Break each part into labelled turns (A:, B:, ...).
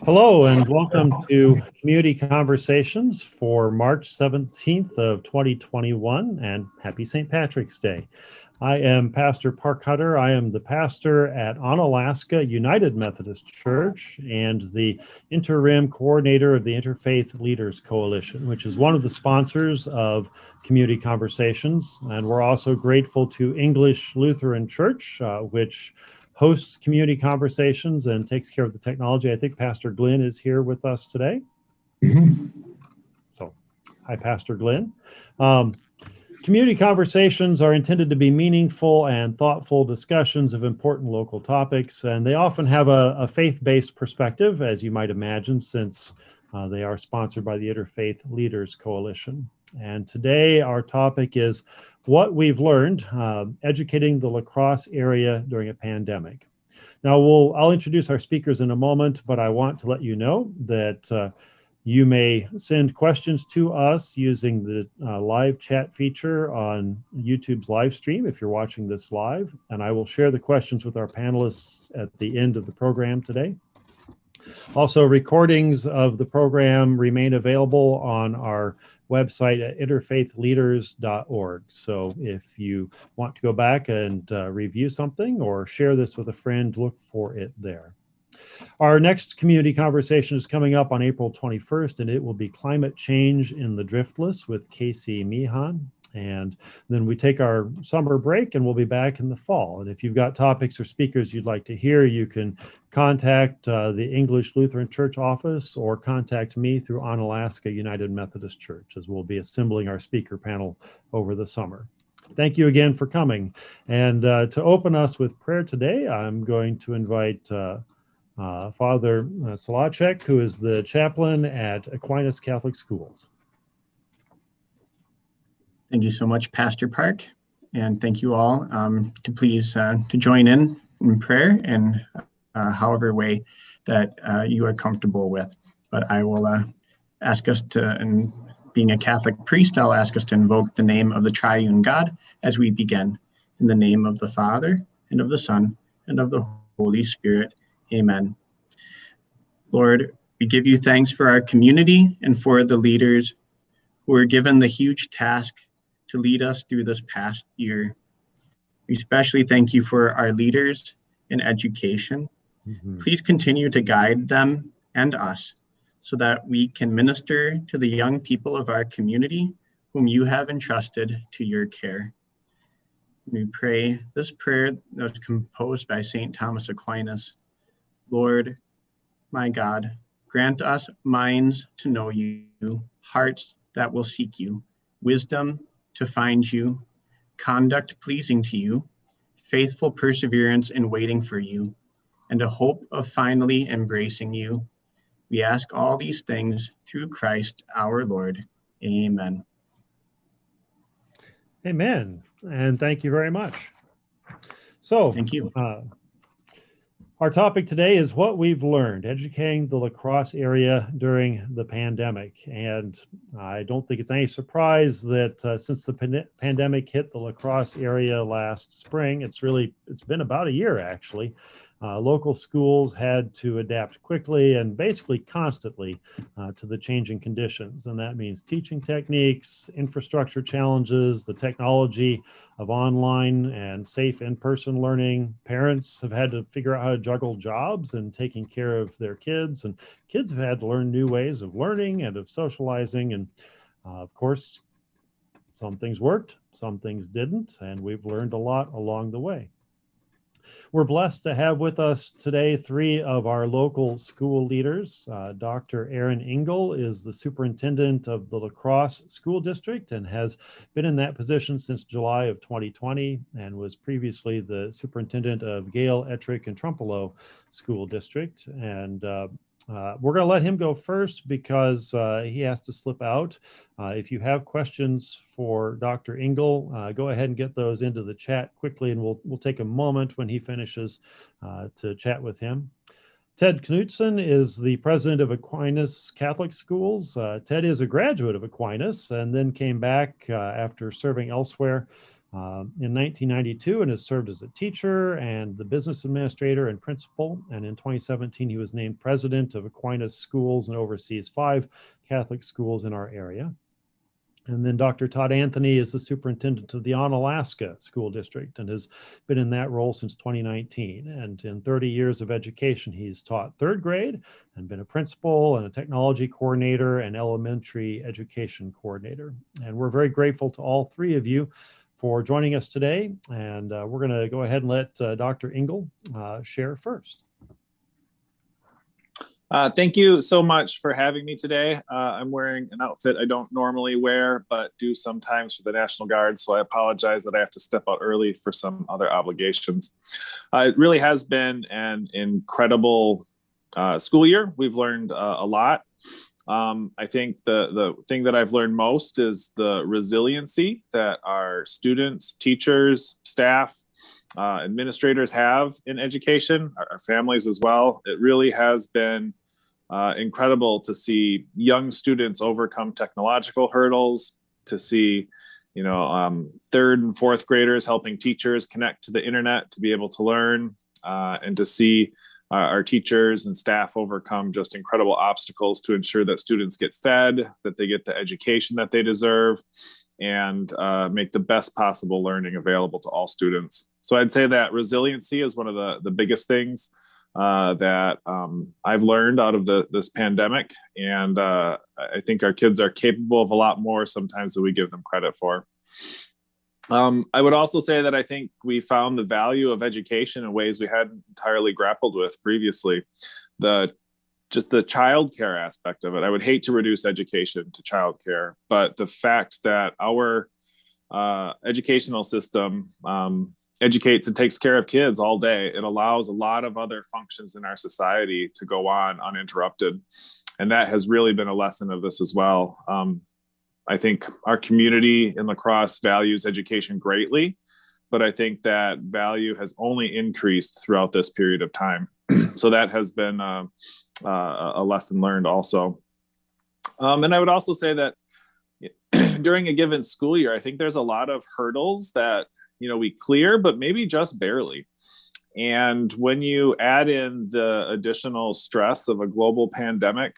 A: Hello and welcome to Community Conversations for March 17th of 2021, and happy St. Patrick's Day. I am Pastor Park Hunter. I am the pastor at Onalaska United Methodist Church and the interim coordinator of the Interfaith Leaders Coalition, which is one of the sponsors of Community Conversations. And we're also grateful to English Lutheran Church, which hosts Community Conversations and takes care of the technology. I think Pastor Glenn is here with us today. So, hi, Pastor Glenn. Community Conversations are intended to be meaningful and thoughtful discussions of important local topics, and they often have a faith-based perspective, as you might imagine, since they are sponsored by the Interfaith Leaders Coalition. And today our topic is what we've learned educating the La Crosse area during a pandemic. Now I'll introduce our speakers in a moment, but I want to let you know that you may send questions to us using the live chat feature on YouTube's live stream if you're watching this live, and I will share the questions with our panelists at the end of the program today. Also, recordings of the program remain available on our website at interfaithleaders.org. So if you want to go back and review something or share this with a friend, look for it there. Our next community conversation is coming up on April 21st, and it will be Climate Change in the Driftless with Casey Meehan. And then we take our summer break and we'll be back in the fall. And if you've got topics or speakers you'd like to hear, you can contact the English Lutheran Church office or contact me through Onalaska United Methodist Church, as we'll be assembling our speaker panel over the summer. Thank you again for coming. And to open us with prayer today, I'm going to invite Father Solacek, who is the chaplain at Aquinas Catholic Schools.
B: Thank you so much, Pastor Park, and thank you all to please to join in prayer in however way that you are comfortable with. But I will ask us to, and being a Catholic priest, I'll ask us to invoke the name of the triune God as we begin. In the name of the Father, and of the Son, and of the Holy Spirit. Amen. Lord, we give you thanks for our community and for the leaders who were given the huge task to lead us through this past year. We especially thank you for our leaders in education. Please continue to guide them and us so that we can minister to the young people of our community whom you have entrusted to your care. We pray this prayer that was composed by St. Thomas Aquinas. Lord, my God, grant us minds to know you, hearts that will seek you, wisdom to find you, conduct pleasing to you, faithful perseverance in waiting for you, and a hope of finally embracing you. We ask all these things through Christ our Lord. Amen.
A: Amen. And thank you very much. So,
B: thank you.
A: Our topic today is what we've learned educating the La Crosse area during the pandemic. And I don't think it's any surprise that since the pandemic hit the La Crosse area last spring, it's been about a year actually. Local schools had to adapt quickly and basically constantly to the changing conditions. And that means teaching techniques, infrastructure challenges, the technology of online and safe in-person learning. Parents have had to figure out how to juggle jobs and taking care of their kids. And kids have had to learn new ways of learning and of socializing. And of course, some things worked, some things didn't, and we've learned a lot along the way. We're blessed to have with us today three of our local school leaders. Dr. Aaron Engel is the superintendent of the La Crosse School District and has been in that position since July of 2020 and was previously the superintendent of Gale, Ettrick, and Trumpelow School District. And we're going to let him go first because he has to slip out. If you have questions for Dr. Engel, go ahead and get those into the chat quickly, and we'll take a moment when he finishes to chat with him. Ted Knutson is the president of Aquinas Catholic Schools. Ted is a graduate of Aquinas and then came back after serving elsewhere in 1992 and has served as a teacher and the business administrator and principal. And in 2017, he was named president of Aquinas Schools and oversees 5 Catholic schools in our area. And then Dr. Todd Anthony is the superintendent of the Onalaska School District and has been in that role since 2019. And in 30 years of education, he's taught 3rd grade and been a principal and a technology coordinator and elementary education coordinator. And we're very grateful to all 3 of you for joining us today. And we're going to go ahead and let Dr. Engel share first.
C: Thank you so much for having me today. I'm wearing an outfit I don't normally wear, but do sometimes for the National Guard. So I apologize that I have to step out early for some other obligations. It really has been an incredible school year. We've learned a lot. I think the thing that I've learned most is the resiliency that our students, teachers, staff, administrators have in education, our families as well. It really has been incredible to see young students overcome technological hurdles, to see, 3rd and 4th graders helping teachers connect to the internet to be able to learn, and to see our teachers and staff overcome just incredible obstacles to ensure that students get fed, that they get the education that they deserve, and make the best possible learning available to all students. So I'd say that resiliency is one of the biggest things that I've learned out of this pandemic. And I think our kids are capable of a lot more sometimes than we give them credit for. I would also say that I think we found the value of education in ways we hadn't entirely grappled with previously. Just the childcare aspect of it. I would hate to reduce education to childcare, but the fact that our educational system educates and takes care of kids all day, it allows a lot of other functions in our society to go on uninterrupted. And that has really been a lesson of this as well. I think our community in La Crosse values education greatly, but I think that value has only increased throughout this period of time. So that has been a lesson learned also. And I would also say that during a given school year, I think there's a lot of hurdles that, we clear, but maybe just barely. And when you add in the additional stress of a global pandemic,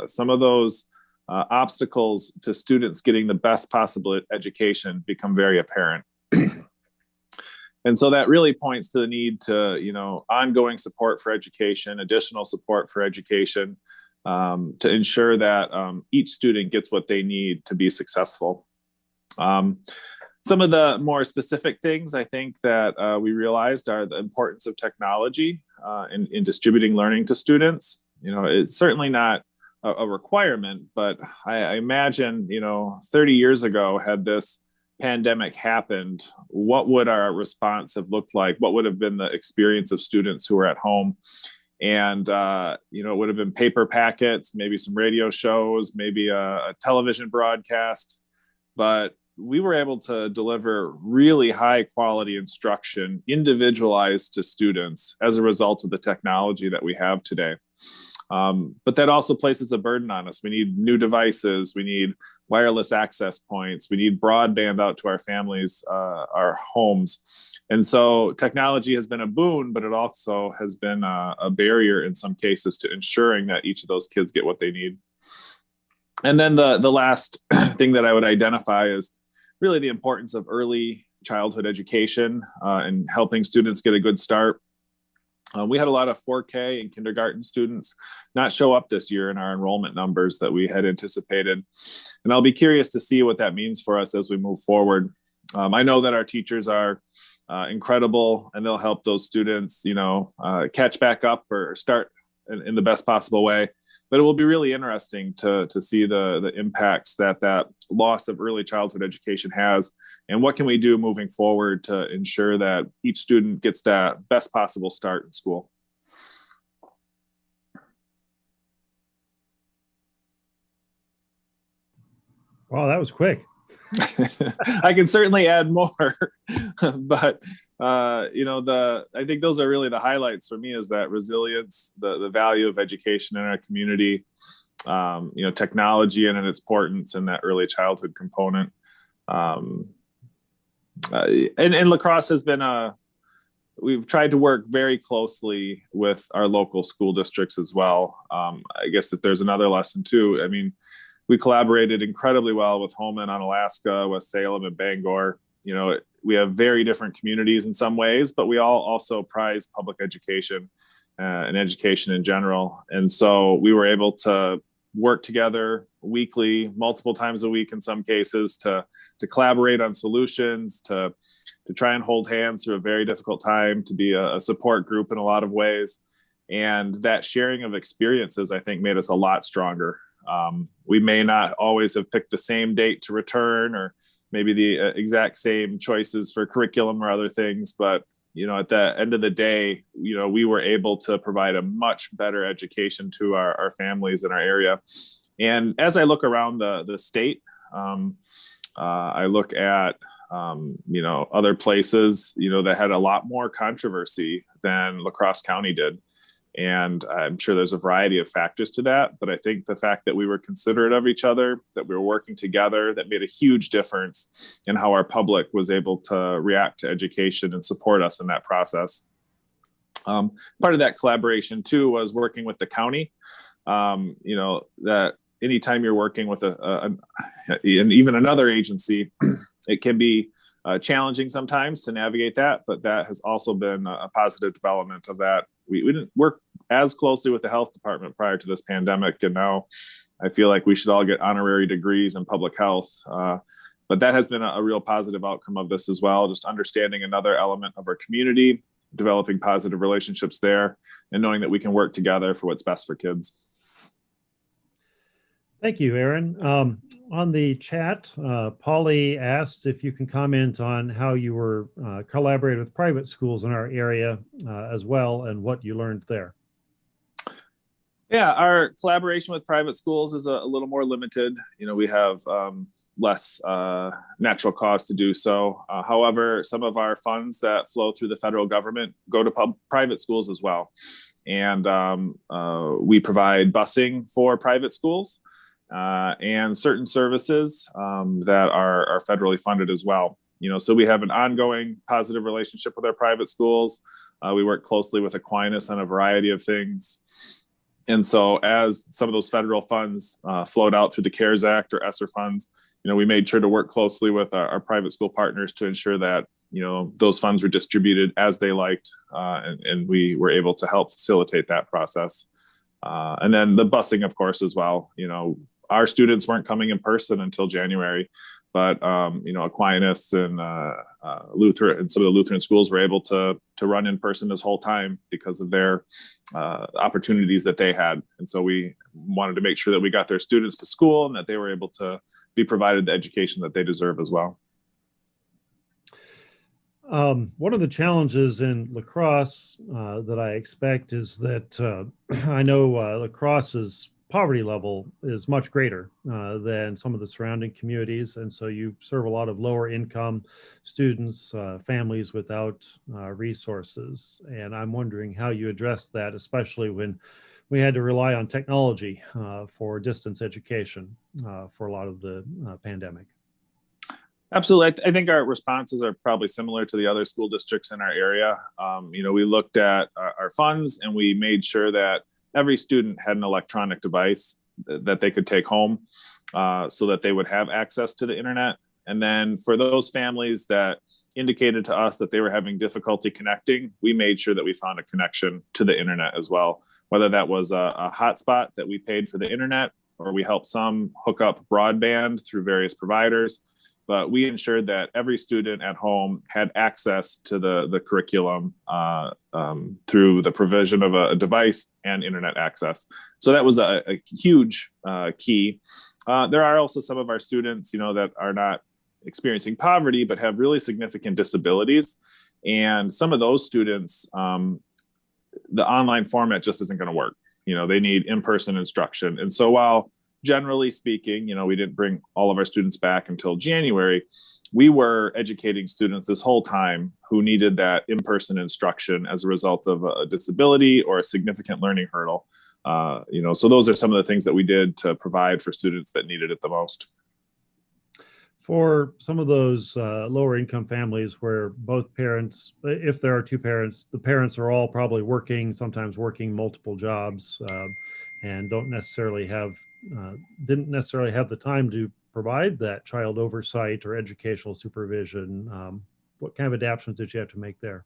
C: some of those obstacles to students getting the best possible education become very apparent. And so that really points to the need to, ongoing support for education, additional support for education, to ensure that each student gets what they need to be successful. Some of the more specific things I think that we realized are the importance of technology in distributing learning to students. It's certainly not a requirement, but I imagine, 30 years ago, had this pandemic happened, what would our response have looked like? What would have been the experience of students who were at home? And, it would have been paper packets, maybe some radio shows, maybe a television broadcast, but we were able to deliver really high quality instruction, individualized to students as a result of the technology that we have today. But that also places a burden on us. We need new devices. We need wireless access points. We need broadband out to our families, our homes. And so technology has been a boon, but it also has been a barrier in some cases to ensuring that each of those kids get what they need. And then the last thing that I would identify is really the importance of early childhood education and helping students get a good start. We had a lot of 4K and kindergarten students not show up this year in our enrollment numbers that we had anticipated. And I'll be curious to see what that means for us as we move forward. I know that our teachers are incredible and they'll help those students, catch back up or start in the best possible way. But it will be really interesting to see the impacts that loss of early childhood education has, and what can we do moving forward to ensure that each student gets that best possible start in school.
A: Wow, that was quick.
C: I can certainly add more, but I think those are really the highlights for me, is that resilience, the value of education in our community, technology and its importance in that early childhood component. and La Crosse has been we've tried to work very closely with our local school districts as well. I guess if there's another lesson too, I mean, we collaborated incredibly well with Holmen, Onalaska, West Salem, and Bangor. You know, we have very different communities in some ways, but we all also prize public education and education in general. And so we were able to work together weekly, multiple times a week in some cases, to collaborate on solutions, to try and hold hands through a very difficult time, to be a support group in a lot of ways. And that sharing of experiences, I think, made us a lot stronger. We may not always have picked the same date to return, or maybe the exact same choices for curriculum or other things, but you know, at the end of the day, you know, we were able to provide a much better education to our families in our area. And as I look around the state, I look at you know, other places, you know, that had a lot more controversy than La Crosse County did. And I'm sure there's a variety of factors to that, but I think the fact that we were considerate of each other, that we were working together, that made a huge difference in how our public was able to react to education and support us in that process. Part of that collaboration too was working with the county. You know, that anytime you're working with and even another agency, it can be challenging sometimes to navigate that, but that has also been a positive development of that. We didn't work as closely with the health department prior to this pandemic, and now I feel like we should all get honorary degrees in public health. But that has been a real positive outcome of this as well, just understanding another element of our community, developing positive relationships there, and knowing that we can work together for what's best for kids.
A: Thank you, Aaron. On the chat, Polly asked if you can comment on how you were collaborating with private schools in our area as well, and what you learned there.
C: Yeah, our collaboration with private schools is a little more limited. You know, we have less natural cost to do so. However, some of our funds that flow through the federal government go to private schools as well. And we provide busing for private schools. And certain services that are federally funded as well. You know, so we have an ongoing positive relationship with our private schools. We work closely with Aquinas on a variety of things. And so as some of those federal funds flowed out through the CARES Act or ESSER funds, you know, we made sure to work closely with our private school partners to ensure that, you know, those funds were distributed as they liked, and we were able to help facilitate that process. And then the busing, of course, as well. You know, our students weren't coming in person until January, but you know, Aquinas and Lutheran and some of the Lutheran schools were able to run in person this whole time because of their opportunities that they had. And so we wanted to make sure that we got their students to school and that they were able to be provided the education that they deserve as well.
A: One of the challenges in La Crosse that I expect is that I know La Crosse's poverty level is much greater than some of the surrounding communities. And so you serve a lot of lower income students, families without resources. And I'm wondering how you address that, especially when we had to rely on technology for distance education for a lot of the pandemic.
C: Absolutely. I think our responses are probably similar to the other school districts in our area. You know, we looked at our funds and we made sure that every student had an electronic device that they could take home so that they would have access to the internet. And then for those families that indicated to us that they were having difficulty connecting, we made sure that we found a connection to the internet as well, whether that was a hotspot that we paid for the internet, or we helped some hook up broadband through various providers. But we ensured that every student at home had access to the curriculum through the provision of a device and internet access. So that was a huge key. There are also some of our students, you know, that are not experiencing poverty, but have really significant disabilities. And some of those students, the online format just isn't going to work. You know, they need in-person instruction. And so while generally speaking, you know, we didn't bring all of our students back until January, we were educating students this whole time who needed that in-person instruction as a result of a disability or a significant learning hurdle. You know, so those are some of the things that we did to provide for students that needed it the most.
A: For some of those lower income families where both parents, if there are two parents, the parents are all probably working, sometimes working multiple jobs, and don't necessarily have, didn't necessarily have the time to provide that child oversight or educational supervision. What kind of adaptations did you have to make there?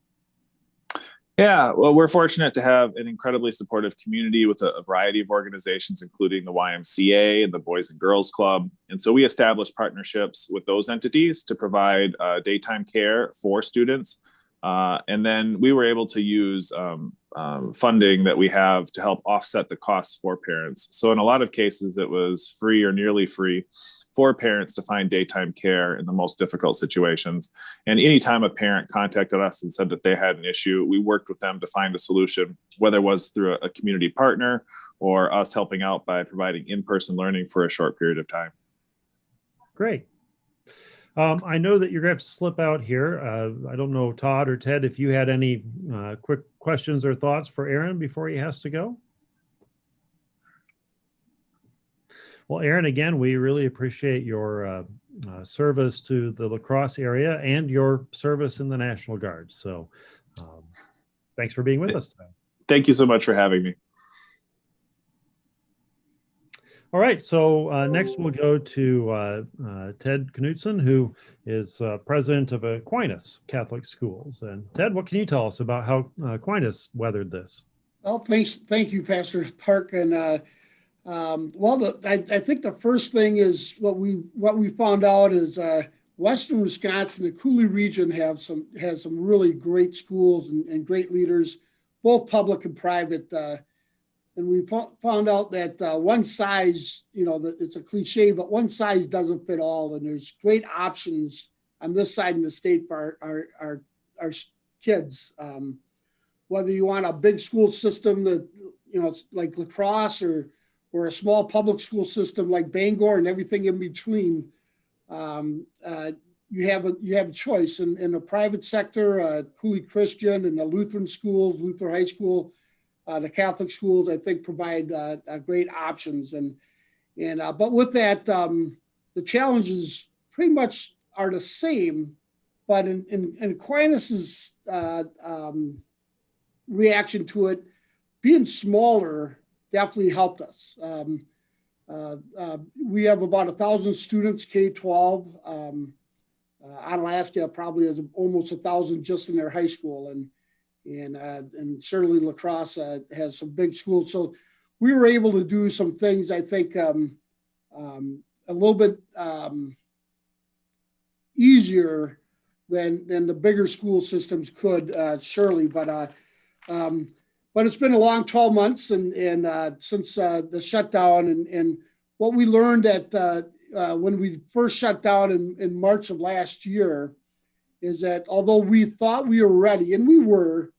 C: Yeah, well, we're fortunate to have an incredibly supportive community with a variety of organizations, including the YMCA and the Boys and Girls Club. And so we established partnerships with those entities to provide daytime care for students. And then we were able to use funding that we have to help offset the costs for parents. So in a lot of cases, it was free or nearly free for parents to find daytime care in the most difficult situations. And anytime a parent contacted us and said that they had an issue, we worked with them to find a solution, whether it was through a community partner or us helping out by providing in-person learning for a short period of time.
A: Great. I know that you're going to have to slip out here. I don't know, Todd or Ted, if you had any quick questions or thoughts for Aaron before he has to go. Well, Aaron, again, we really appreciate your service to the La Crosse area and your service in the National Guard. So thanks for being with us today.
C: Thank you so much for having me.
A: All right, so next we'll go to Ted Knutson, who is president of Aquinas Catholic Schools. And Ted, what can you tell us about how Aquinas weathered this?
D: Well, thank you, Pastor Park. And I think the first thing is what we found out is Western Wisconsin, the Coulee region, has some really great schools and great leaders, both public and private. And we found out that one size, it's a cliche, but one size doesn't fit all. And there's great options on this side of the state for our kids. Whether you want a big school system that, it's like La Crosse or a small public school system like Bangor and everything in between, you have a choice. In the private sector, Coulee Christian and the Lutheran schools, Luther High School, the Catholic schools, I think, provide great options. But with that, the challenges pretty much are the same. But in Aquinas' reaction to it, being smaller definitely helped us. We have about 1,000 students, K-12. Onalaska probably has almost 1,000 just in their high school. And certainly La Crosse has some big schools. So we were able to do some things, I think, a little bit easier than the bigger school systems could, surely. But it's been a long 12 months and since the shutdown. And what we learned when we first shut down in March of last year is that although we thought we were ready, and we were,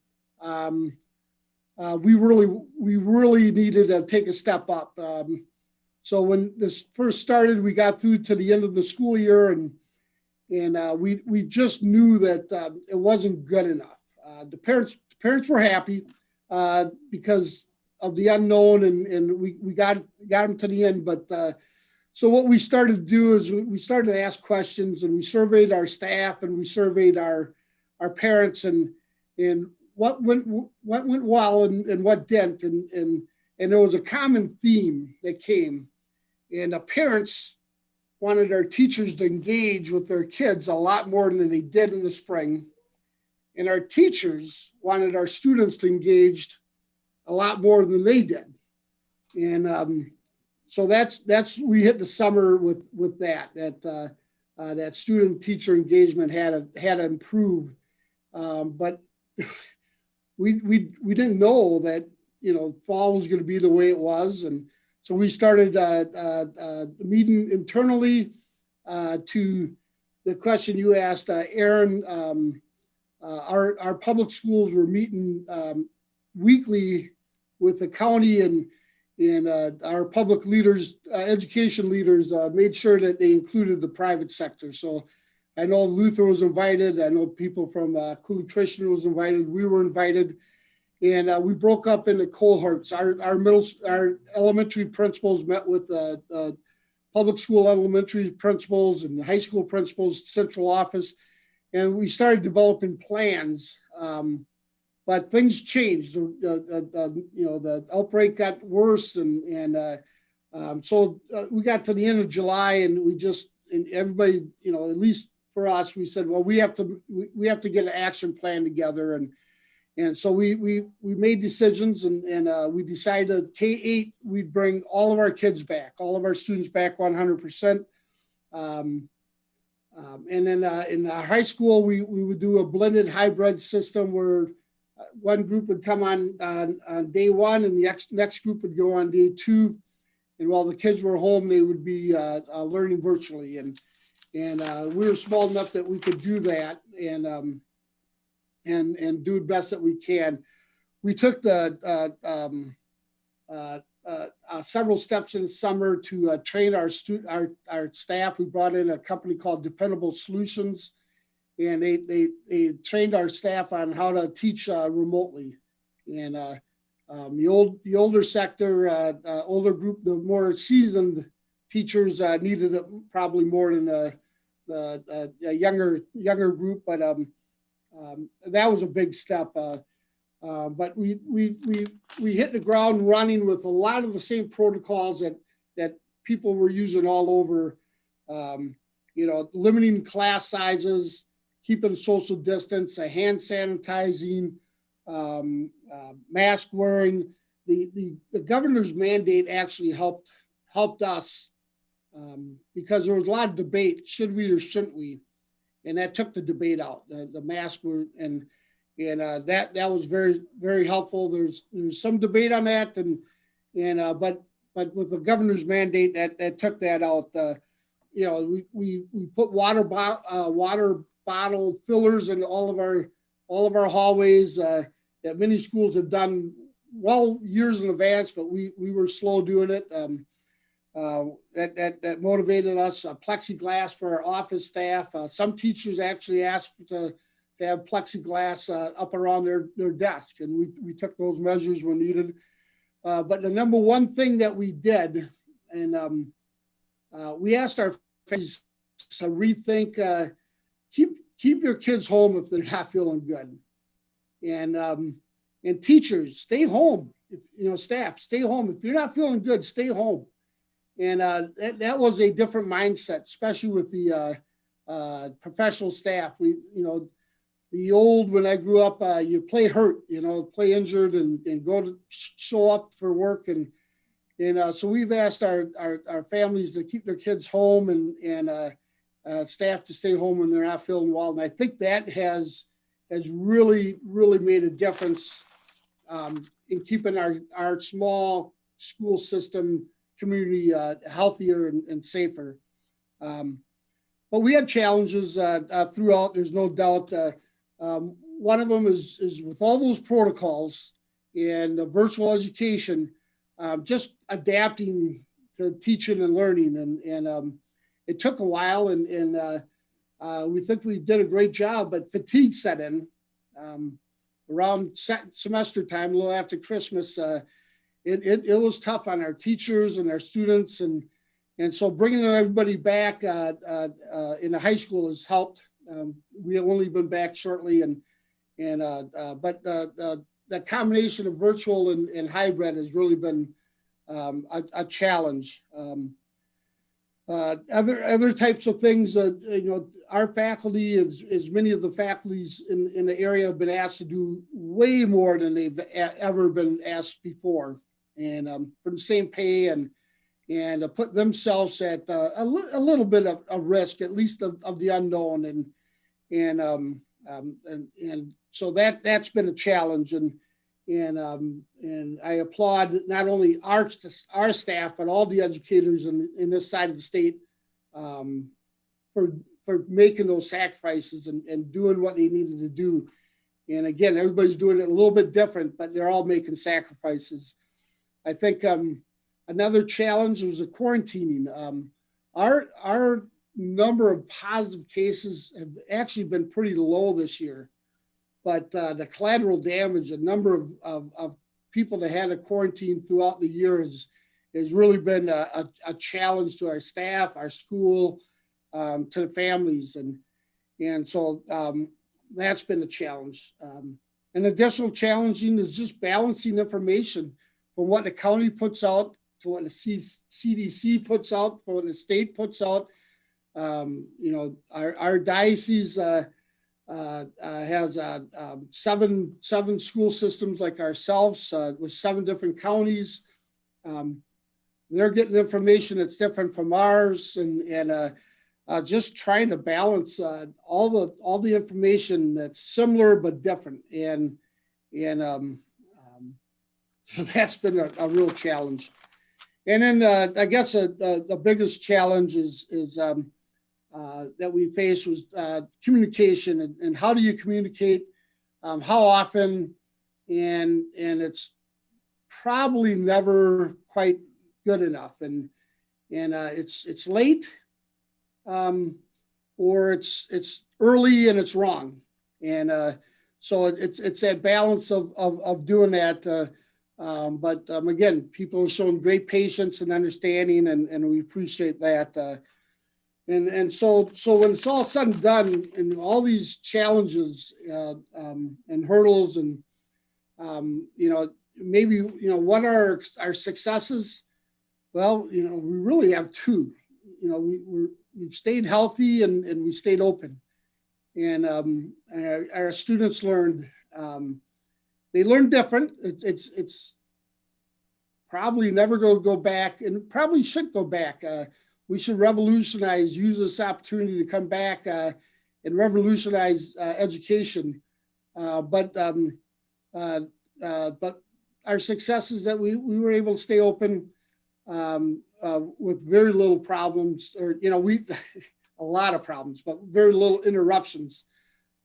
D: we really needed to take a step up. So when this first started, we got through to the end of the school year, and we just knew that it wasn't good enough. The parents were happy because of the unknown, and we got them to the end. But so what we started to do is we started to ask questions, and we surveyed our staff, and we surveyed our parents, and what went well and what didn't, and there was a common theme that came, and the parents wanted our teachers to engage with their kids a lot more than they did in the spring, and our teachers wanted our students to engage a lot more than they did, and so that's we hit the summer with that student teacher engagement had to improve, but we didn't know that fall was going to be the way it was, and so we started meeting internally to the question you asked, Aaron. Our public schools were meeting weekly with the county, and our public leaders, education leaders, made sure that they included the private sector. So I know Luther was invited. I know people from Coulee Christian was invited. We were invited, and we broke up into cohorts. Our elementary principals met with public school elementary principals and high school principals, central office, and we started developing plans. But things changed. The outbreak got worse, and so we got to the end of July, and everybody, at least for us, we said, well, we have to get an action plan together, and so we made decisions, and we decided K-8 we'd bring all of our kids back, all of our students back 100%. And then in our high school, we would do a blended hybrid system where one group would come on day one, and the next group would go on day two. And while the kids were home, they would be learning virtually. And we were small enough that we could do that and do the best that we can. We took several steps in the summer to train our staff. We brought in a company called Dependable Solutions, and they trained our staff on how to teach remotely. And the older sector, older group, the more seasoned teachers needed it probably more than the younger group, but that was a big step. But we hit the ground running with a lot of the same protocols that people were using all over. Limiting class sizes, keeping social distance, hand sanitizing, mask wearing. The governor's mandate actually helped us because there was a lot of debate: should we or shouldn't we? And that took the debate out. The mask were and that was very, very helpful. There's some debate on that, but with the governor's mandate, that took that out. We put water bottle fillers in all of our hallways that many schools have done well years in advance, but we were slow doing it. That motivated us. Plexiglass for our office staff. Some teachers actually asked to have plexiglass up around their desk, and we took those measures when needed. But the number one thing that we did, and we asked our families to rethink, keep your kids home if they're not feeling good, and teachers, stay home. Staff, stay home. If you're not feeling good, stay home. And that was a different mindset, especially with the professional staff. The old, when I grew up, you play hurt, play injured and go to show up for work. And so we've asked our families to keep their kids home and staff to stay home when they're not feeling well. And I think that has really, really made a difference in keeping our small school system community healthier and safer. But we had challenges throughout, there's no doubt. One of them is with all those protocols and virtual education, just adapting to teaching and learning. And it took a while, and we think we did a great job, but fatigue set in around semester time, a little after Christmas. It was tough on our teachers and our students, and so bringing everybody back in the high school has helped. We have only been back shortly, but the combination of virtual and hybrid has really been a challenge. Other types of things, our faculty, as many of the faculties in the area have been asked to do way more than they've ever been asked before, and for the same pay and put themselves at a little bit of a risk, at least of the unknown, and so that's been a challenge, and I applaud not only our staff but all the educators in this side of the state for making those sacrifices and doing what they needed to do. And again, everybody's doing it a little bit different, but they're all making sacrifices. I think another challenge was the quarantining. Our number of positive cases have actually been pretty low this year, but the collateral damage, the number of people that had a quarantine throughout the year has has really been a challenge to our staff, our school, to the families. And so that's been a challenge. An additional challenging is just balancing information from what the county puts out to what the CDC puts out, to what the state puts out. Our diocese has seven school systems like ourselves with 7 different counties. They're getting information that's different from ours, and just trying to balance all the information that's similar but different, and that's been a real challenge. And then I guess the biggest challenge is that we faced was communication, and how do you communicate, how often, and it's probably never quite good enough, and it's late, or it's early and it's wrong, and so it's that balance of doing that. But again, people have shown great patience and understanding, and we appreciate that. And so when it's all said and done, and all these challenges and hurdles, and maybe what are our successes? Well, we really have 2. We've stayed healthy, and we stayed open, and our students learned. They learn different. It's probably never go back, and probably should go back. We should use this opportunity to come back and revolutionize education. But our success is that we were able to stay open with very little problems, or a lot of problems, but very little interruptions.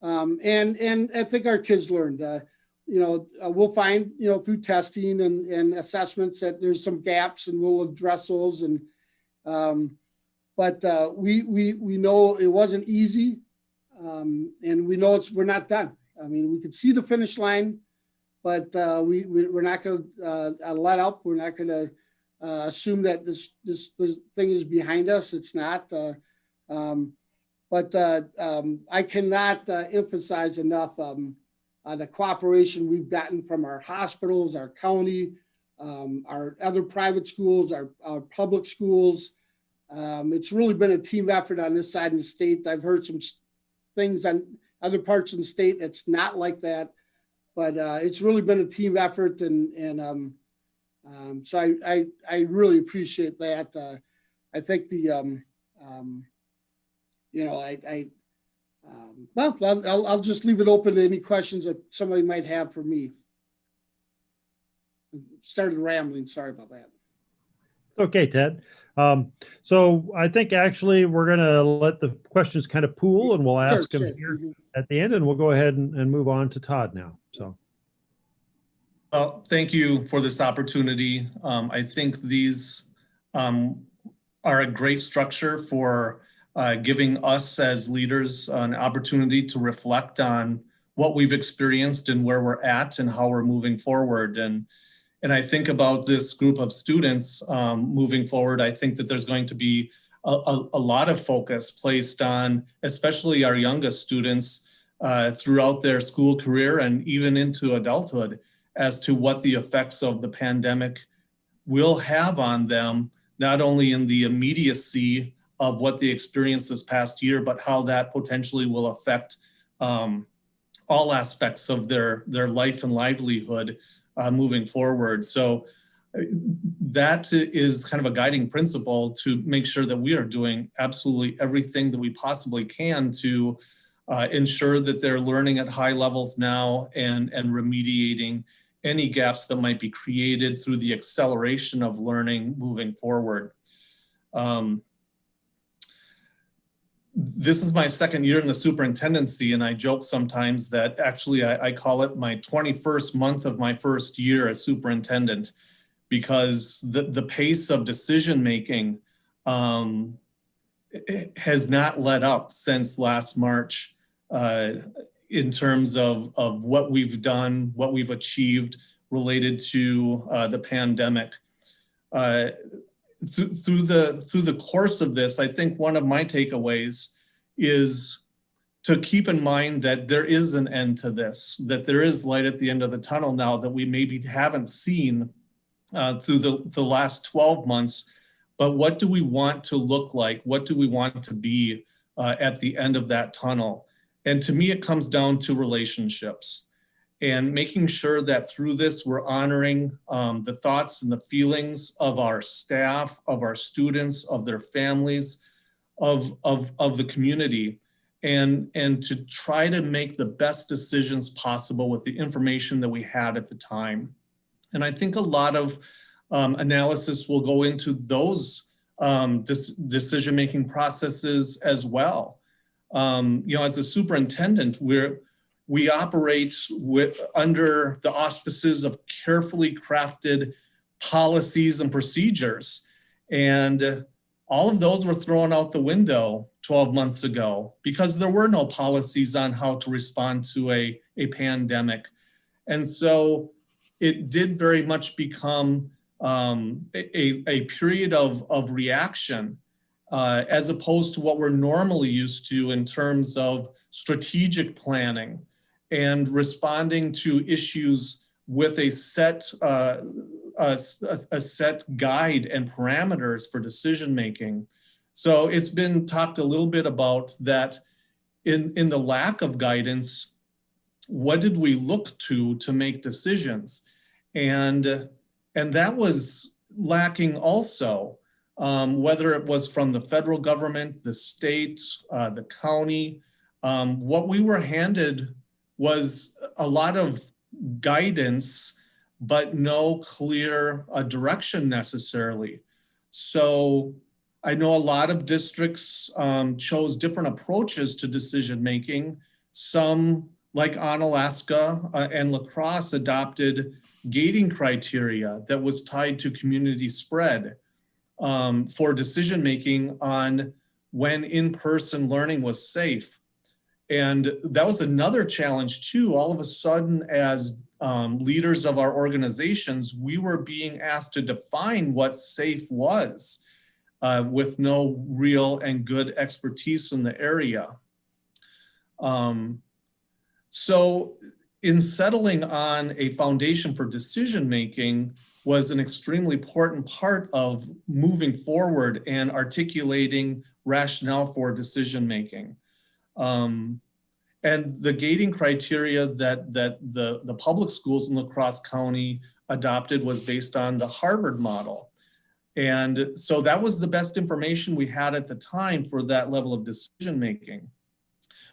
D: And I think our kids learned. We'll find, through testing and assessments that there's some gaps, and we'll address those. And but we know it wasn't easy, and we know we're not done. I mean, we could see the finish line, but we're not going to let up. We're not going to assume that this thing is behind us. It's not. But I cannot emphasize enough the cooperation we've gotten from our hospitals, our county, our other private schools, our public schools. It's really been a team effort on this side of the state. I've heard some things on other parts of the state that's not like that, but it's really been a team effort, and so I really appreciate that. I think I'll just leave it open to any questions that somebody might have for me. Started rambling. Sorry about that.
A: It's okay, Ted. So I think actually we're going to let the questions kind of pool, and we'll ask them here at the end, and we'll go ahead and move on to Todd now. So.
E: Well, thank you for this opportunity. I think these are a great structure for giving us as leaders an opportunity to reflect on what we've experienced and where we're at and how we're moving forward. And I think about this group of students moving forward. I think that there's going to be a lot of focus placed on, especially our youngest students throughout their school career and even into adulthood, as to what the effects of the pandemic will have on them, not only in the immediacy of what they experienced this past year, but how that potentially will affect all aspects of their life and livelihood moving forward. So that is kind of a guiding principle to make sure that we are doing absolutely everything that we possibly can to ensure that they're learning at high levels now and remediating any gaps that might be created through the acceleration of learning moving forward. This is my second year in the superintendency, and I joke sometimes that actually I call it my 21st month of my first year as superintendent, because the pace of decision making has not let up since last March in terms of what we've done, what we've achieved related to the pandemic. through the course of this, I think one of my takeaways is to keep in mind that there is an end to this, that there is light at the end of the tunnel now that we maybe haven't seen through the last 12 months. But what do we want to look like? What do we want to be at the end of that tunnel? And to me, it comes down to relationships and making sure that through this, we're honoring the thoughts and the feelings of our staff, of our students, of their families, of the community, and to try to make the best decisions possible with the information that we had at the time. And I think a lot of analysis will go into those decision-making processes as well. As a superintendent, we operate under the auspices of carefully crafted policies and procedures. And all of those were thrown out the window 12 months ago because there were no policies on how to respond to a pandemic. And so it did very much become a period of reaction as opposed to what we're normally used to in terms of strategic planning and responding to issues with a set guide and parameters for decision making. So it's been talked a little bit about that in the lack of guidance, what did we look to make decisions? And that was lacking also, whether it was from the federal government, the state, the county. What we were handed was a lot of guidance, but no clear direction necessarily. So I know a lot of districts chose different approaches to decision making. Some, like Onalaska and La Crosse, adopted gating criteria that was tied to community spread for decision making on when in-person learning was safe. And that was another challenge too. All of a sudden, as leaders of our organizations, we were being asked to define what safe was with no real and good expertise in the area. So in settling on a foundation for decision-making was an extremely important part of moving forward and articulating rationale for decision-making. And the gating criteria that the public schools in La Crosse County adopted was based on the Harvard model. And so that was the best information we had at the time for that level of decision-making.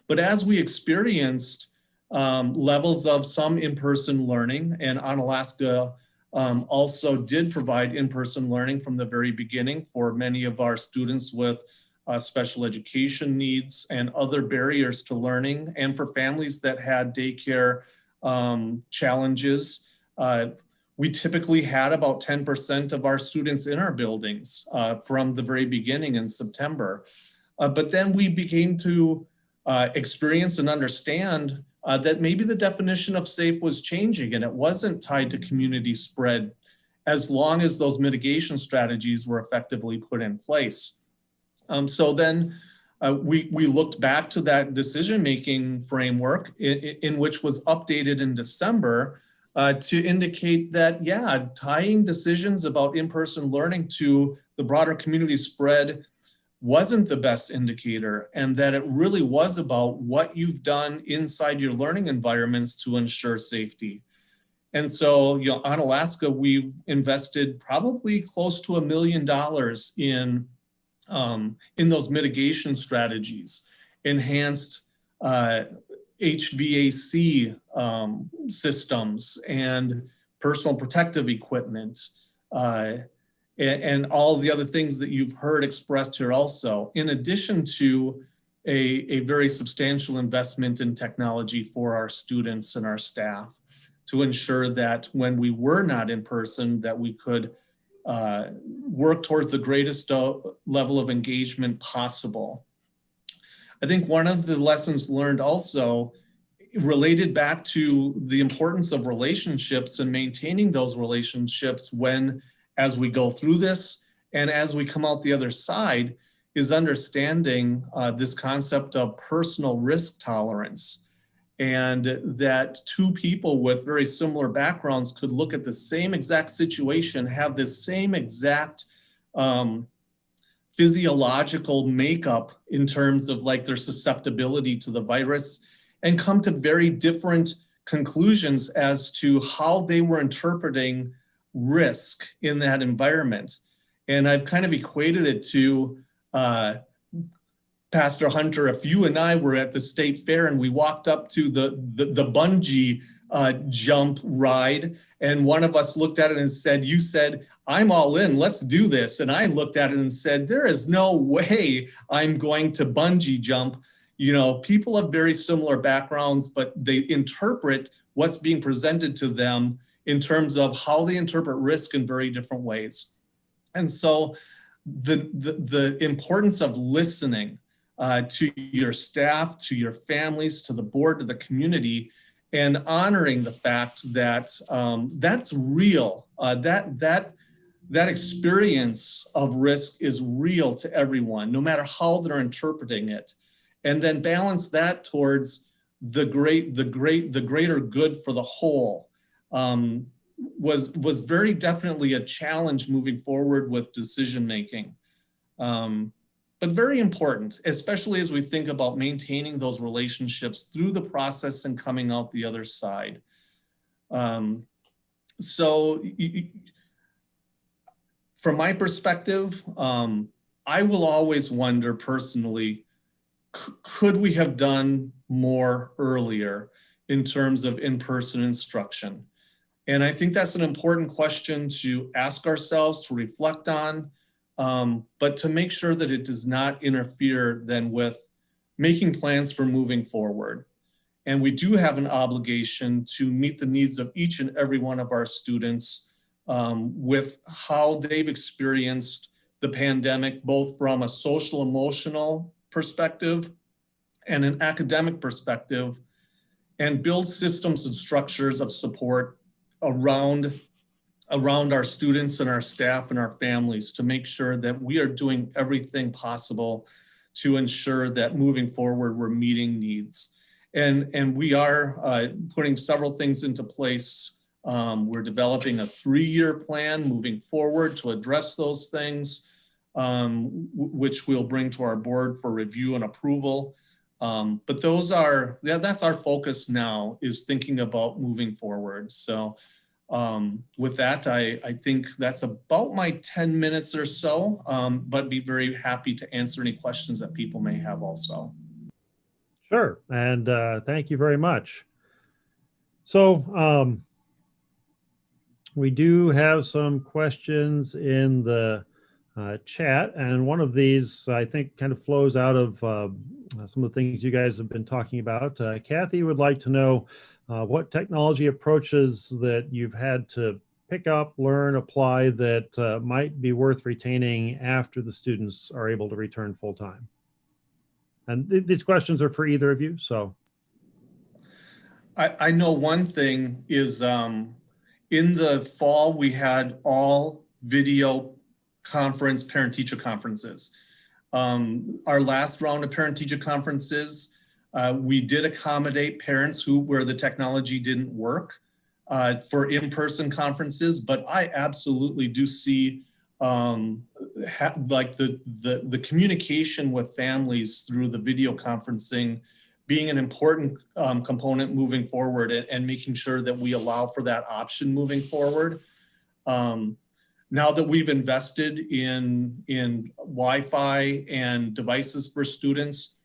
E: But as we experienced levels of some in-person learning, and Onalaska also did provide in-person learning from the very beginning for many of our students with special education needs and other barriers to learning, and for families that had daycare challenges. We typically had about 10% of our students in our buildings from the very beginning in September. But then we began to experience and understand that maybe the definition of safe was changing and it wasn't tied to community spread as long as those mitigation strategies were effectively put in place. So then we looked back to that decision-making framework in which was updated in December to indicate that, yeah, tying decisions about in-person learning to the broader community spread wasn't the best indicator, and that it really was about what you've done inside your learning environments to ensure safety. And so, Onalaska, we've invested probably close to $1 million in those mitigation strategies, enhanced HVAC systems and personal protective equipment, and all the other things that you've heard expressed here also, in addition to a very substantial investment in technology for our students and our staff to ensure that when we were not in person, that we could work towards the greatest level of engagement possible. I think one of the lessons learned also related back to the importance of relationships and maintaining those relationships when as we go through this and as we come out the other side is understanding this concept of personal risk tolerance, and that two people with very similar backgrounds could look at the same exact situation, have this same exact physiological makeup in terms of like their susceptibility to the virus, and come to very different conclusions as to how they were interpreting risk in that environment. And I've kind of equated it to Pastor Hunter, if you and I were at the state fair and we walked up to the bungee jump ride, and one of us looked at it and said, you said, I'm all in, let's do this. And I looked at it and said, there is no way I'm going to bungee jump. You know, people have very similar backgrounds, but they interpret what's being presented to them in terms of how they interpret risk in very different ways. And so the importance of listening to your staff, to your families, to the board, to the community, and honoring the fact that that's real. That experience of risk is real to everyone, no matter how they're interpreting it. And then balance that towards the greater good for the whole was very definitely a challenge moving forward with decision making. But very important, especially as we think about maintaining those relationships through the process and coming out the other side. So from my perspective, I will always wonder personally, could we have done more earlier in terms of in-person instruction? And I think that's an important question to ask ourselves, to reflect on, but to make sure that it does not interfere then with making plans for moving forward. And we do have an obligation to meet the needs of each and every one of our students with how they've experienced the pandemic, both from a social, emotional perspective and an academic perspective, and build systems and structures of support around our students and our staff and our families to make sure that we are doing everything possible to ensure that moving forward, we're meeting needs. And we are putting several things into place. We're developing a 3-year plan moving forward to address those things, which we'll bring to our board for review and approval. But that's our focus now, is thinking about moving forward. So with that, I think that's about my 10 minutes or so, but be very happy to answer any questions that people may have also.
A: Sure, and thank you very much. So we do have some questions in the chat, and one of these I think kind of flows out of some of the things you guys have been talking about. Kathy would like to know what technology approaches that you've had to pick up, learn, apply that might be worth retaining after the students are able to return full time. And these questions are for either of you, so.
E: I know one thing is in the fall, we had all video conference parent-teacher conferences. Our last round of parent-teacher conferences, we did accommodate parents where the technology didn't work for in-person conferences, but I absolutely do see like the communication with families through the video conferencing being an important component moving forward, and making sure that we allow for that option moving forward. Now that we've invested in Wi-Fi and devices for students,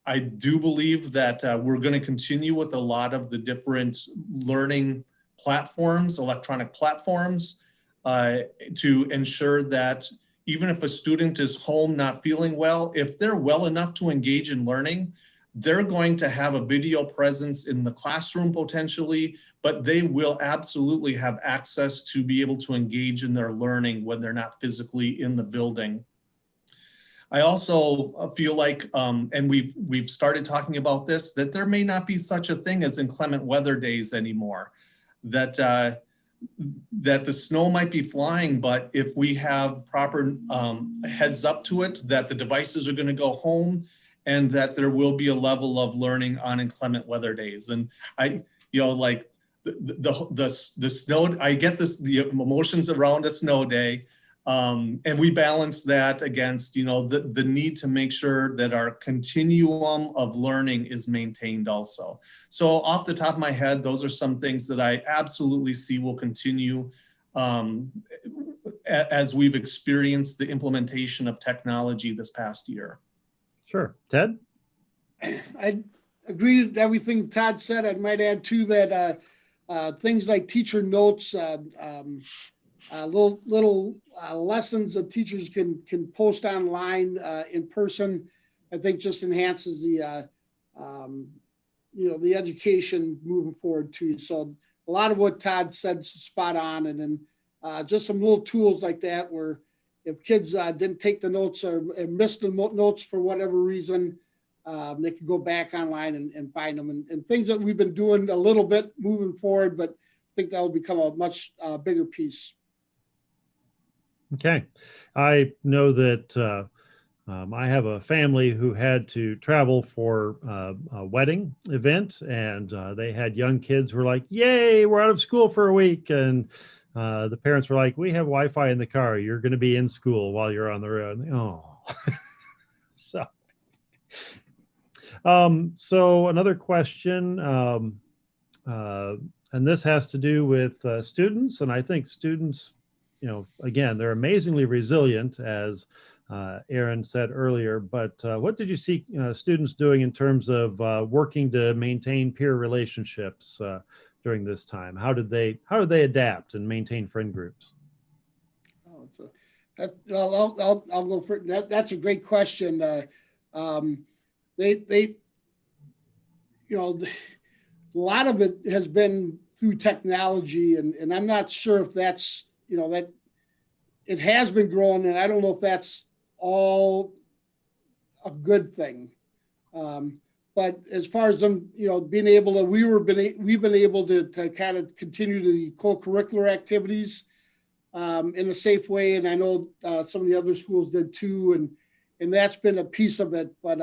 E: I do believe that we're going to continue with a lot of the different learning platforms, electronic platforms, to ensure that even if a student is home not feeling well, if they're well enough to engage in learning, they're going to have a video presence in the classroom potentially, but they will absolutely have access to be able to engage in their learning when they're not physically in the building. I also feel like, and we've started talking about this, that there may not be such a thing as inclement weather days anymore. That that the snow might be flying, but if we have proper heads up to it, that the devices are going to go home, and that there will be a level of learning on inclement weather days. And like the snow, I get the emotions around a snow day. And we balance that against, the need to make sure that our continuum of learning is maintained also. So off the top of my head, those are some things that I absolutely see will continue as we've experienced the implementation of technology this past year.
A: Sure. Ted?
D: I agree with everything Todd said. I might add too that things like teacher notes, little lessons that teachers can post online in person, I think just enhances the the education moving forward too. So a lot of what Todd said is spot on, and then just some little tools like that where if kids didn't take the notes or missed the notes for whatever reason, they could go back online and find them, and things that we've been doing a little bit moving forward, but I think that will become a much bigger piece.
A: Okay. I know that I have a family who had to travel for a wedding event, and they had young kids who were like, yay, we're out of school for a week. And the parents were like, we have Wi-Fi in the car. You're going to be in school while you're on the road. Oh, so another question, and this has to do with students. And I think students, again, they're amazingly resilient, as Aaron said earlier, but what did you see students doing in terms of working to maintain peer relationships during this time? How did they adapt and maintain friend groups?
D: I'll go for that. That's a great question. A lot of it has been through technology, and I'm not sure if that's, that it has been growing, and I don't know if that's all a good thing. But as far as them, being able to, we've been able to kind of continue the co-curricular activities in a safe way, and I know some of the other schools did too, and that's been a piece of it. But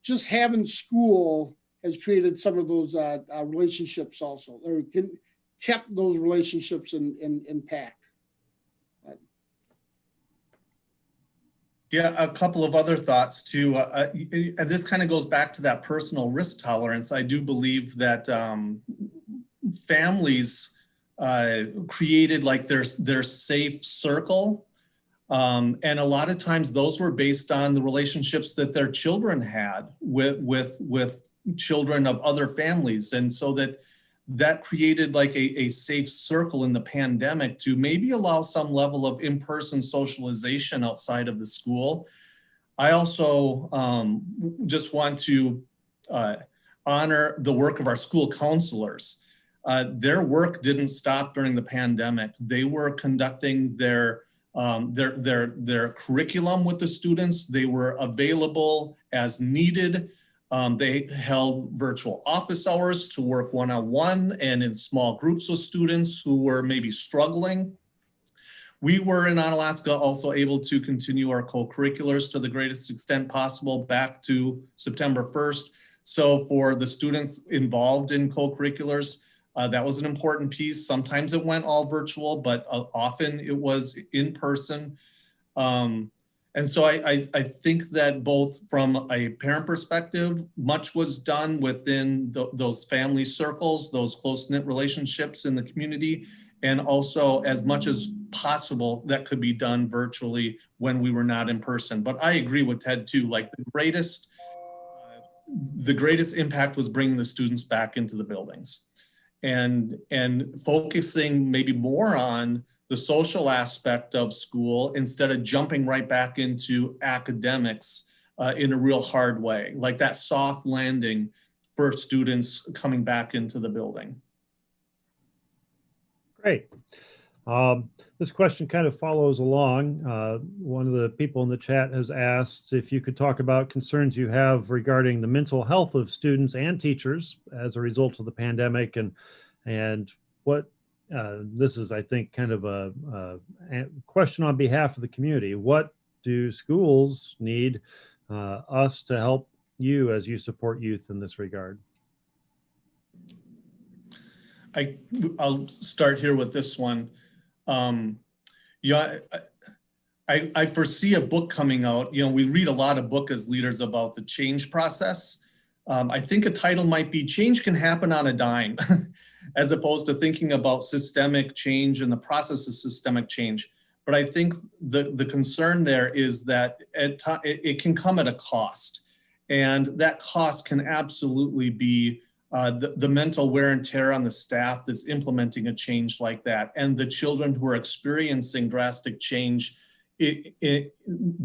D: just having school has created some of those relationships also, or kept those relationships intact.
E: Yeah, a couple of other thoughts too. And this kind of goes back to that personal risk tolerance. I do believe that families created like their safe circle. And a lot of times those were based on the relationships that their children had with children of other families. And so that created like a safe circle in the pandemic to maybe allow some level of in-person socialization outside of the school. I also just want to honor the work of our school counselors. Their work didn't stop during the pandemic. They were conducting their curriculum with the students. They were available as needed. They held virtual office hours to work one-on-one and in small groups with students who were maybe struggling. We were in Onalaska also able to continue our co-curriculars to the greatest extent possible back to September 1st. So for the students involved in co-curriculars, that was an important piece. Sometimes it went all virtual, but often it was in person. And so I think that both from a parent perspective, much was done within those family circles, those close-knit relationships in the community, and also as much as possible that could be done virtually when we were not in person. But I agree with Ted too, like the greatest impact was bringing the students back into the buildings and focusing maybe more on the social aspect of school instead of jumping right back into academics in a real hard way, like that soft landing for students coming back into the building.
A: Great. This question kind of follows along. One of the people in the chat has asked if you could talk about concerns you have regarding the mental health of students and teachers as a result of the pandemic, and what this is, I think, kind of a question on behalf of the community. What do schools need us to help you as you support youth in this regard?
E: I'll start here with this one. Yeah, I foresee a book coming out. You know, we read a lot of books as leaders about the change process. I think a title might be "Change Can Happen on a Dime," as opposed to thinking about systemic change and the process of systemic change. But I think the concern there is that it can come at a cost. And that cost can absolutely be the mental wear and tear on the staff that's implementing a change like that, and the children who are experiencing drastic change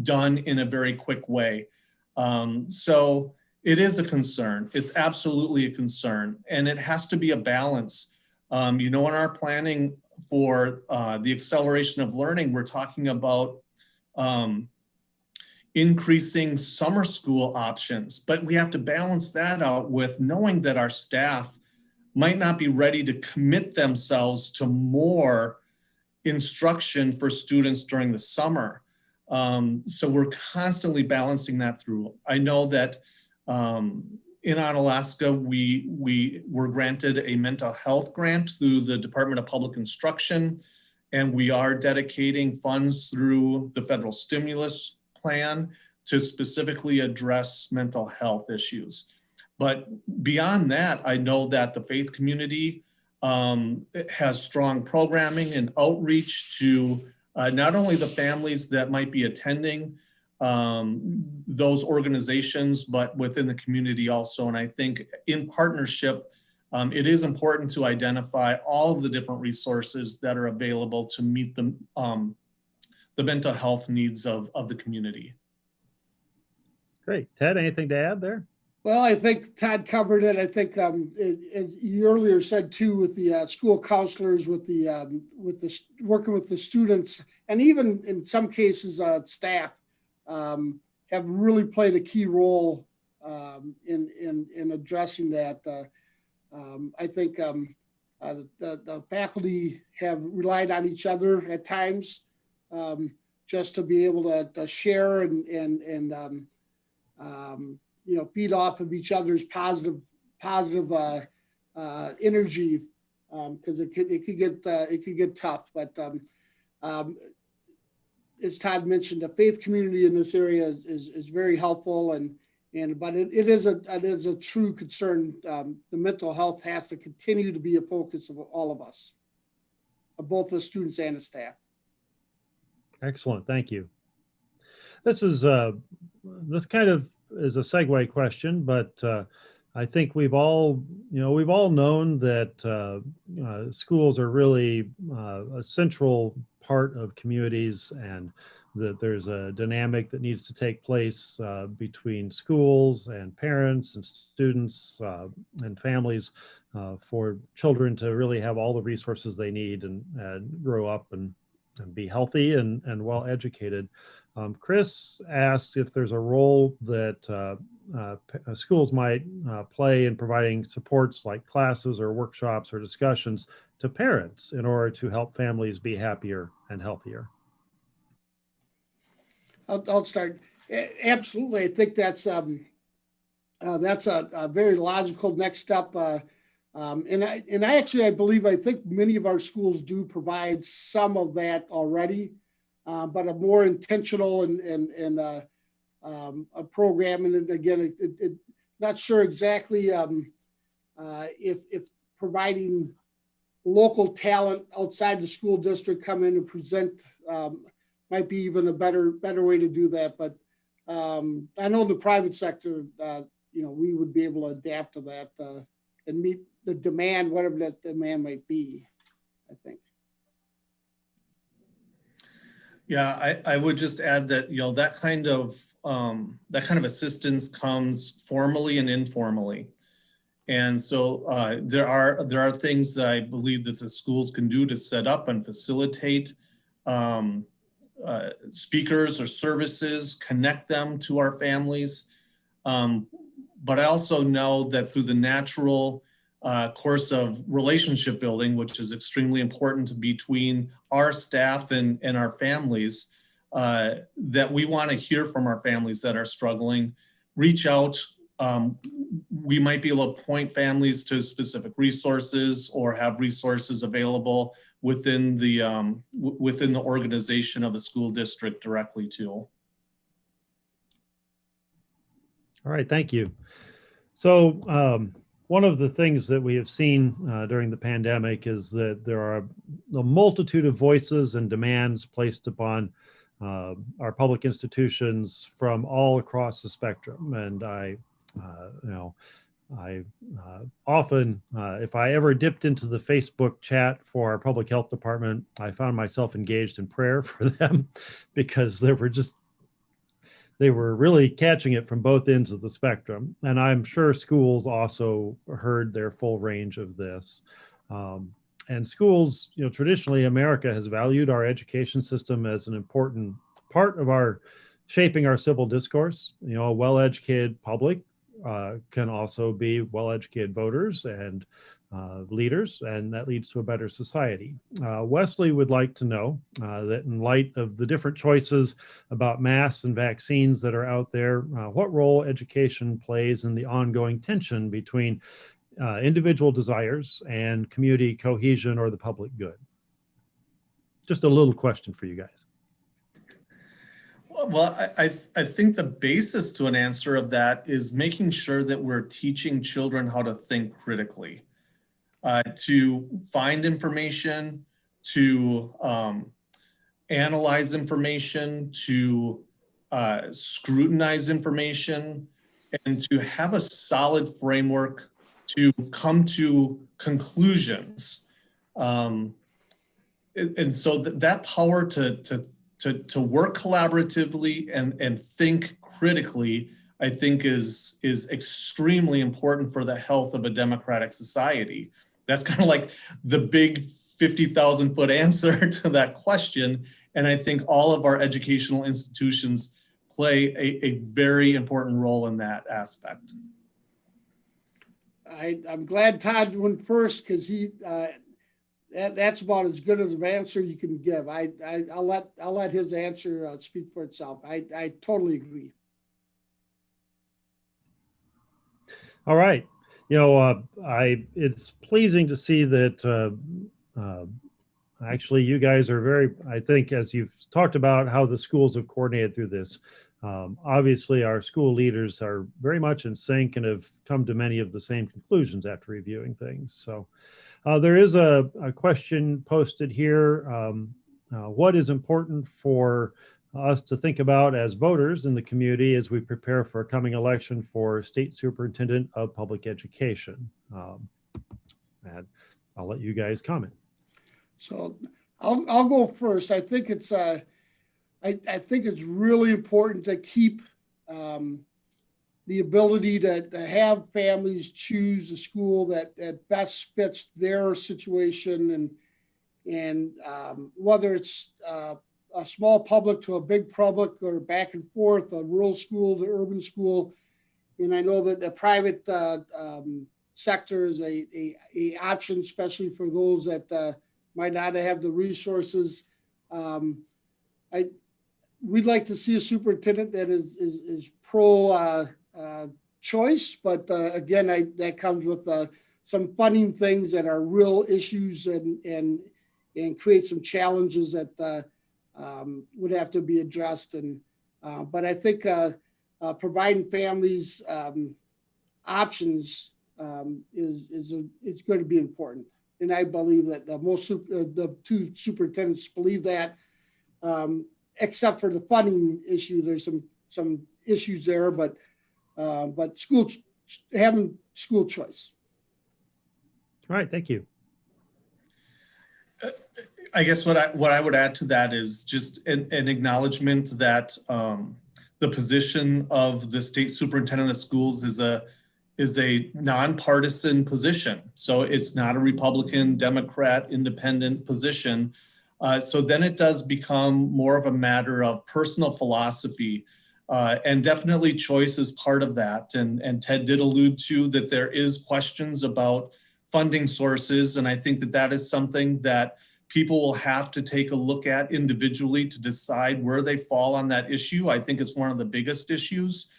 E: done in a very quick way. So it is a concern. It's absolutely a concern, and it has to be a balance. You know, in our planning for the acceleration of learning, we're talking about increasing summer school options, but we have to balance that out with knowing that our staff might not be ready to commit themselves to more instruction for students during the summer. So we're constantly balancing that through. I know that in Onalaska, we were granted a mental health grant through the Department of Public Instruction, and we are dedicating funds through the federal stimulus plan to specifically address mental health issues. But beyond that, I know that the faith community has strong programming and outreach to not only the families that might be attending those organizations, but within the community also. And I think in partnership, it is important to identify all of the different resources that are available to meet the mental health needs of the community.
A: Great. Ted, anything to add there?
D: Well, I think Todd covered it. I think, as you earlier said too, with the school counselors, with the working with the students, and even in some cases, staff have really played a key role in addressing that. I think the faculty have relied on each other at times just to be able to share and you know, feed off of each other's positive energy, because it could get tough. But as Todd mentioned, the faith community in this area is very helpful, but it is a true concern. The mental health has to continue to be a focus of all of us, of both the students and the staff.
A: Excellent, thank you. This kind of is a segue question, but I think we've all known that schools are really a central part of communities, and that there's a dynamic that needs to take place between schools and parents and students and families for children to really have all the resources they need and grow up and be healthy and well educated. Chris asked if there's a role that schools might play in providing supports like classes or workshops or discussions to parents in order to help families be happier and healthier.
D: I'll start. Absolutely, I think that's a very logical next step. And I believe I think many of our schools do provide some of that already. But a more intentional and a program. And again, not sure exactly if providing local talent outside the school district come in and present might be even a better way to do that. But I know the private sector, we would be able to adapt to that and meet the demand, whatever that demand might be, I think.
E: Yeah, I would just add that, that kind of assistance comes formally and informally. And so there are things that I believe that the schools can do to set up and facilitate speakers or services, connect them to our families. But I also know that through the natural course of relationship building, which is extremely important between our staff and our families, that we want to hear from our families that are struggling, reach out. We might be able to point families to specific resources or have resources available within the organization of the school district directly too.
A: All right, thank you. So one of the things that we have seen during the pandemic is that there are a multitude of voices and demands placed upon our public institutions from all across the spectrum. And I often, if I ever dipped into the Facebook chat for our public health department, I found myself engaged in prayer for them because they were really catching it from both ends of the spectrum. And I'm sure schools also heard their full range of this. And schools, traditionally America has valued our education system as an important part of our shaping our civil discourse. A well-educated public can also be well-educated voters and leaders, and that leads to a better society. Wesley would like to know that in light of the different choices about masks and vaccines that are out there, what role education plays in the ongoing tension between individual desires and community cohesion or the public good. Just a little question for you guys.
E: Well, I think the basis to an answer of that is making sure that we're teaching children how to think critically, to find information, to analyze information, to scrutinize information, and to have a solid framework to come to conclusions. And so that power to work collaboratively and think critically, I think is extremely important for the health of a democratic society. That's kind of like the big 50,000 foot answer to that question. And I think all of our educational institutions play a very important role in that aspect.
D: I'm glad Todd went first because that's about as good as an answer you can give. I'll let his answer speak for itself. I totally agree.
A: All right. It's pleasing to see that actually you guys are very, I think, as you've talked about how the schools have coordinated through this, obviously our school leaders are very much in sync and have come to many of the same conclusions after reviewing things. So there is a question posted here. What is important for us to think about as voters in the community as we prepare for a coming election for State Superintendent of Public Education? And I'll let you guys comment.
D: So I'll go first. I think it's I think it's really important to keep the ability to have families choose a school that best fits their situation, and whether it's a small public to a big public or back and forth, a rural school to urban school. And I know that the private sector is a option, especially for those that might not have the resources. We'd like to see a superintendent that is pro choice, but again, that comes with some funding things that are real issues and create some challenges that would have to be addressed. And but I think providing families options it's going to be important, and I believe that the two superintendents believe that. Except for the funding issue, there's some issues there, but having school choice.
A: All right, thank you.
E: I guess what I would add to that is just an acknowledgement that the position of the state superintendent of schools is a nonpartisan position. So it's not a Republican, Democrat, independent position. So then it does become more of a matter of personal philosophy, and definitely choice is part of that. And Ted did allude to that there is questions about funding sources. And I think that that is something that people will have to take a look at individually to decide where they fall on that issue. I think it's one of the biggest issues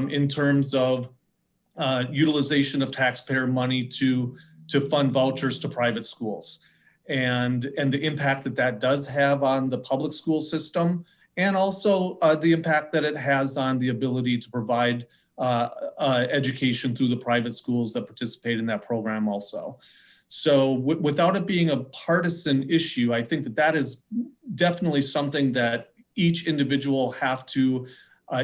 E: in terms of utilization of taxpayer money to fund vouchers to private schools, and the impact that that does have on the public school system, and also the impact that it has on the ability to provide education through the private schools that participate in that program also. So without it being a partisan issue, I think that that is definitely something that each individual have to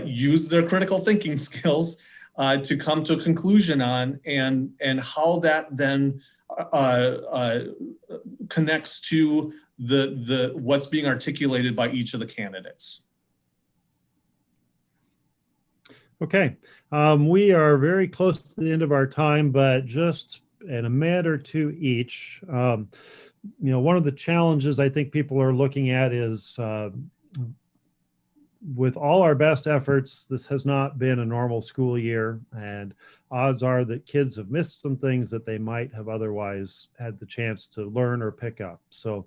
E: use their critical thinking skills to come to a conclusion on, and how that then connects to the what's being articulated by each of the candidates.
A: Okay, we are very close to the end of our time, but just in a minute or two each, one of the challenges I think people are looking at is with all our best efforts, this has not been a normal school year, and odds are that kids have missed some things that they might have otherwise had the chance to learn or pick up. So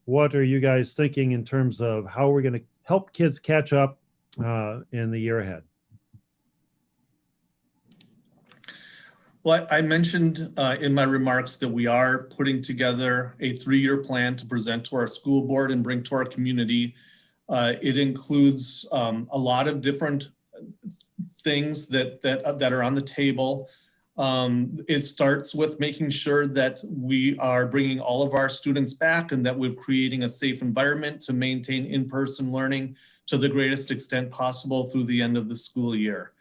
A: what are you guys thinking in terms of how we're going to help kids catch up in the year ahead?
E: Well, I mentioned in my remarks that we are putting together a 3-year plan to present to our school board and bring to our community. It includes a lot of different things that are on the table. It starts with making sure that we are bringing all of our students back, and that we're creating a safe environment to maintain in-person learning to the greatest extent possible through the end of the school year.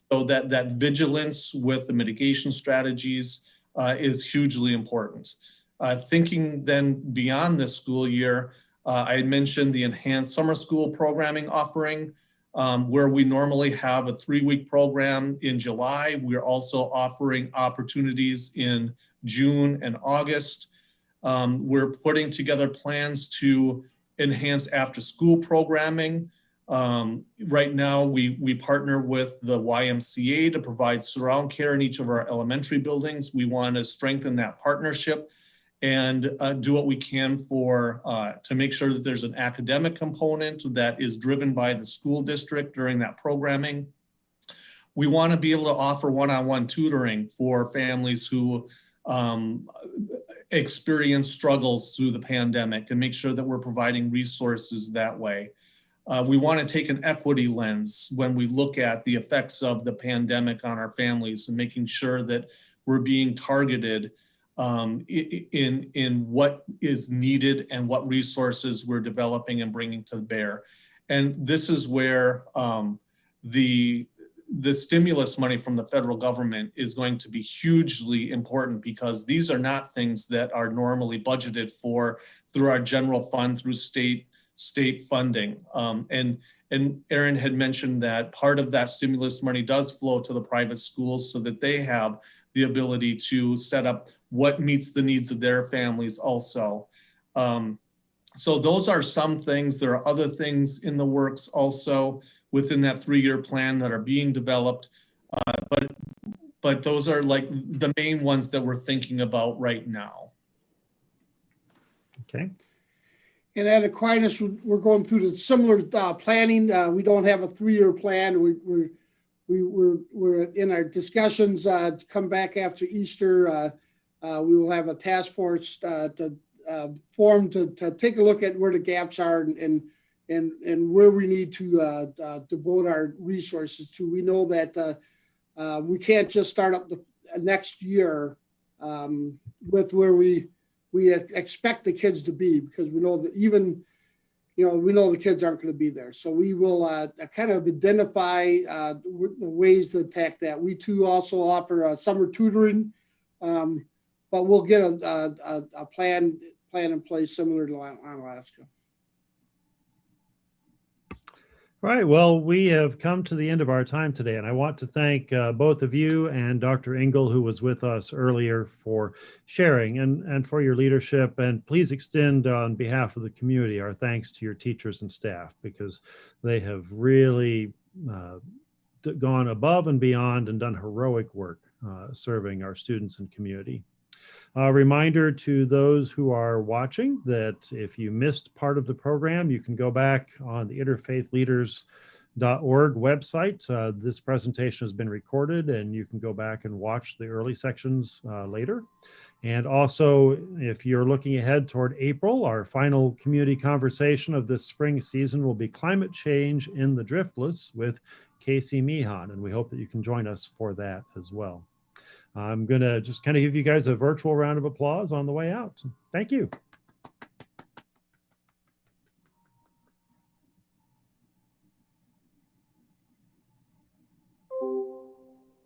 E: So that vigilance with the mitigation strategies is hugely important. Thinking then beyond the school year, I had mentioned the enhanced summer school programming offering, where we normally have a 3-week program in July. We're also offering opportunities in June and August. We're putting together plans to enhance after-school programming. Right now, we partner with the YMCA to provide surround care in each of our elementary buildings. We want to strengthen that partnership and do what we can to make sure that there's an academic component that is driven by the school district during that programming. We want to be able to offer one-on-one tutoring for families who experience struggles through the pandemic, and make sure that we're providing resources that way. We want to take an equity lens when we look at the effects of the pandemic on our families, and making sure that we're being targeted in what is needed and what resources we're developing and bringing to bear. And this is where the stimulus money from the federal government is going to be hugely important, because these are not things that are normally budgeted for through our general fund, through state funding. And Erin had mentioned that part of that stimulus money does flow to the private schools, so that they have the ability to set up what meets the needs of their families also. So those are some things. There are other things in the works also within that 3-year plan that are being developed. But those are like the main ones that we're thinking about right now.
A: Okay.
D: And at Aquinas, we're going through the similar planning. We don't have a 3-year plan. We're in our discussions. Come back after Easter. We will have a task force formed to take a look at where the gaps are and where we need to devote our resources to. We know that we can't just start up the next year with where we expect the kids to be, because we know that we know the kids aren't going to be there. So we will kind of identify the ways to attack that. We too also offer summer tutoring, but we'll get a plan in place similar to Alaska.
A: All right. Well, we have come to the end of our time today, and I want to thank both of you and Dr. Engel, who was with us earlier, for sharing and for your leadership. And please extend on behalf of the community our thanks to your teachers and staff, because they have really gone above and beyond and done heroic work serving our students and community. A reminder to those who are watching that if you missed part of the program, you can go back on the interfaithleaders.org website. This presentation has been recorded and you can go back and watch the early sections later. And also, if you're looking ahead toward April, our final community conversation of this spring season will be Climate Change in the Driftless with Casey Meehan, and we hope that you can join us for that as well. I'm going to just kind of give you guys a virtual round of applause on the way out. Thank you.